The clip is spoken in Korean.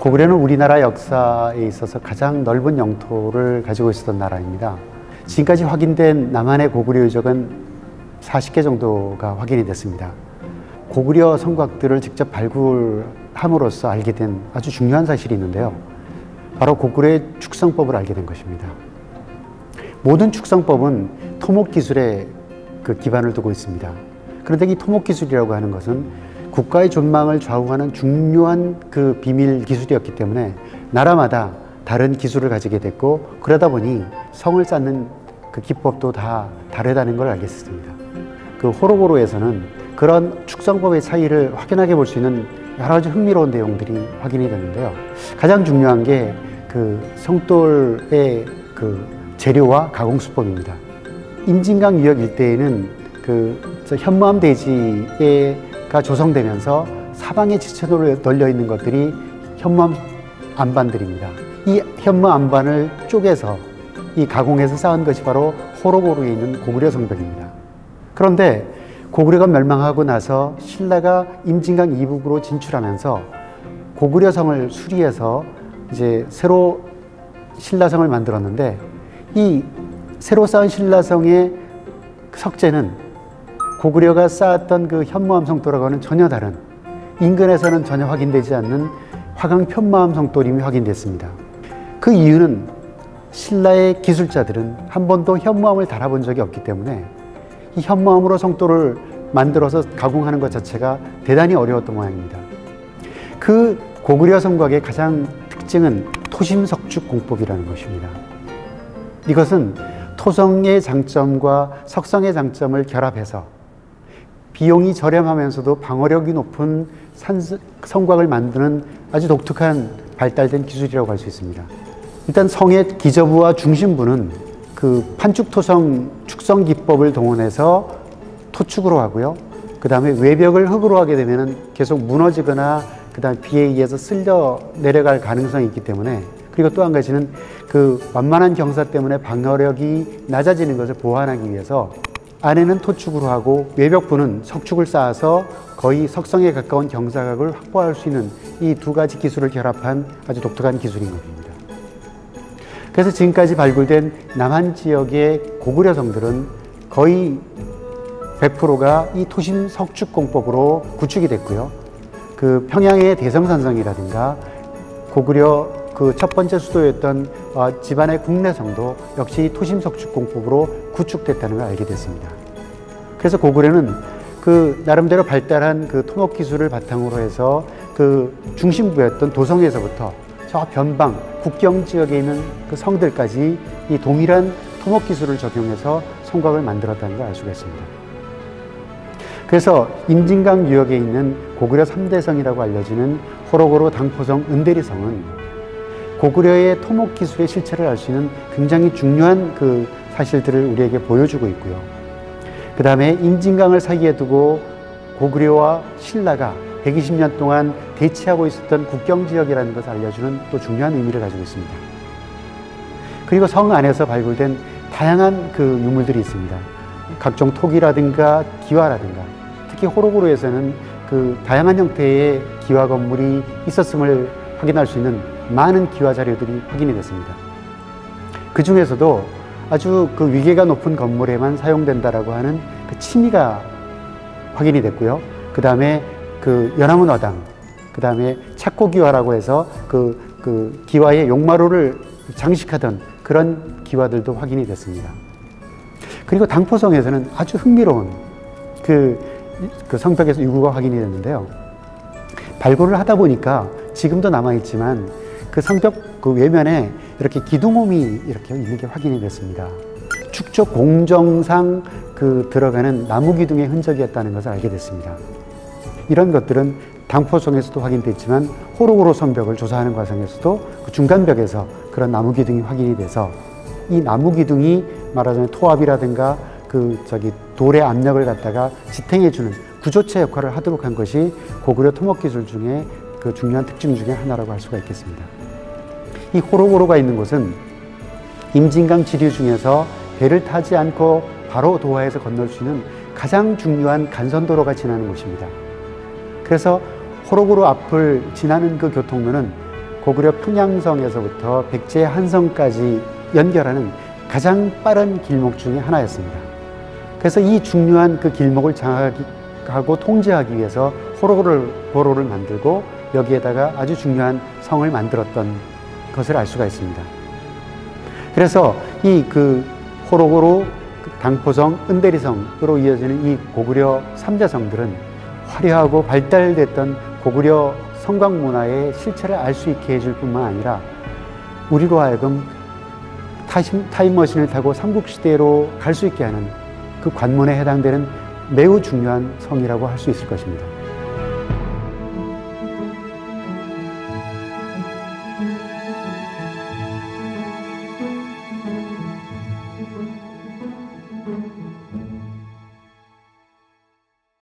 고구려는 우리나라 역사에 있어서 가장 넓은 영토를 가지고 있었던 나라입니다. 지금까지 확인된 남한의 고구려 유적은 40개 정도가 확인이 됐습니다. 고구려 성곽들을 직접 발굴함으로써 알게 된 아주 중요한 사실이 있는데요. 바로 고구려의 축성법을 알게 된 것입니다. 모든 축성법은 토목기술에 기반을 두고 있습니다. 그런데 이 토목기술이라고 하는 것은 국가의 존망을 좌우하는 중요한 비밀 기술이었기 때문에 나라마다 다른 기술을 가지게 됐고, 그러다 보니 성을 쌓는 기법도 다 다르다는 걸 알겠습니다. 호로고로에서는 그런 축성법의 차이를 확연하게 볼 수 있는 여러 가지 흥미로운 내용들이 확인이 됐는데요. 가장 중요한 게 성돌의 재료와 가공 수법입니다. 임진강 유역 일대에는 현무암 대지가 조성되면서 사방에 지쳐 널려 있는 것들이 현무암 안반들입니다. 이 현무 안반을 쪼개서 이 가공해서 쌓은 것이 바로 호로고로에 있는 고구려 성벽입니다. 그런데 고구려가 멸망하고 나서 신라가 임진강 이북으로 진출하면서 고구려성을 수리해서 이제 새로 신라성을 만들었는데, 이 새로 쌓은 신라성의 석재는 고구려가 쌓았던 현무암 성돌하고 하는 전혀 다른, 인근에서는 전혀 확인되지 않는 화강 편마암 성돌임이 확인됐습니다. 그 이유는 신라의 기술자들은 한 번도 현무암을 달아본 적이 없기 때문에 이 현무암으로 성돌을 만들어서 가공하는 것 자체가 대단히 어려웠던 모양입니다. 그 고구려 성곽의 가장 특징은 토심석축 공법이라는 것입니다. 이것은 토성의 장점과 석성의 장점을 결합해서 비용이 저렴하면서도 방어력이 높은 성곽을 만드는 아주 독특한 발달된 기술이라고 할 수 있습니다. 일단 성의 기저부와 중심부는 판축토성 축성 기법을 동원해서 토축으로 하고요. 그 다음에 외벽을 흙으로 하게 되면 계속 무너지거나 그 다음에 비에 의해서 쓸려 내려갈 가능성이 있기 때문에, 그리고 또 한 가지는 완만한 경사 때문에 방어력이 낮아지는 것을 보완하기 위해서 안에는 토축으로 하고 외벽부는 석축을 쌓아서 거의 석성에 가까운 경사각을 확보할 수 있는 이 두 가지 기술을 결합한 아주 독특한 기술인 겁니다. 그래서 지금까지 발굴된 남한 지역의 고구려 성들은 거의 100%가 이 토심 석축 공법으로 구축이 됐고요. 평양의 대성산성이라든가 고구려 첫 번째 수도였던 지반의 국내성도 역시 토심 석축 공법으로 구축됐다는 걸 알게 됐습니다. 그래서 고구려는 나름대로 발달한 토목 기술을 바탕으로 해서 중심부였던 도성에서부터 저 변방 국경 지역에 있는 성들까지 이 동일한 토목 기술을 적용해서 성곽을 만들었다는 걸 알 수가 있습니다. 그래서 임진강 유역에 있는 고구려 3대 성이라고 알려지는 호로고로, 당포성, 은대리성은 고구려의 토목 기술의 실체를 알 수 있는 굉장히 중요한 사실들을 우리에게 보여주고 있고요. 그 다음에 임진강을 사이에 두고 고구려와 신라가 120년 동안 대치하고 있었던 국경지역이라는 것을 알려주는 또 중요한 의미를 가지고 있습니다. 그리고 성 안에서 발굴된 다양한 유물들이 있습니다. 각종 토기라든가 기와라든가, 특히 호로고로에서는 다양한 형태의 기와 건물이 있었음을 확인할 수 있는 많은 기와 자료들이 확인이 됐습니다. 그 중에서도 아주 위계가 높은 건물에만 사용된다라고 하는 침이가 확인이 됐고요. 그 다음에 연화문 어당, 그 다음에 착고기와라고 해서 기와의 용마루를 장식하던 그런 기와들도 확인이 됐습니다. 그리고 당포성에서는 아주 흥미로운 성벽에서 유구가 확인이 됐는데요. 발굴을 하다 보니까 지금도 남아있지만 성벽 외면에 이렇게 기둥홈이 이렇게 있는 게 확인이 됐습니다. 축조 공정상 들어가는 나무 기둥의 흔적이었다는 것을 알게 됐습니다. 이런 것들은 당포성에서도 확인됐지만 호로고로 성벽을 조사하는 과정에서도 중간벽에서 그런 나무 기둥이 확인이 돼서 이 나무 기둥이 말하자면 토압이라든가 돌의 압력을 갖다가 지탱해주는 구조체 역할을 하도록 한 것이 고구려 토목기술 중에 중요한 특징 중에 하나라고 할 수가 있겠습니다. 이 호로고로가 있는 곳은 임진강 지류 중에서 배를 타지 않고 바로 도하에서 건널 수 있는 가장 중요한 간선도로가 지나는 곳입니다. 그래서 호로고로 앞을 지나는 교통로는 고구려 평양성에서부터 백제 한성까지 연결하는 가장 빠른 길목 중에 하나였습니다. 그래서 이 중요한 그 길목을 장악하고 통제하기 위해서 호로를 만들고 여기에다가 아주 중요한 성을 만들었던 것을 알 수가 있습니다. 그래서 이 그 호로고로, 당포성, 은대리성으로 이어지는 이 고구려 3대 성들은 화려하고 발달됐던 고구려 성곽 문화의 실체를 알 수 있게 해줄 뿐만 아니라 우리로 하여금 타임머신을 타고 삼국시대로 갈 수 있게 하는 그 관문에 해당되는 매우 중요한 성이라고 할 수 있을 것입니다.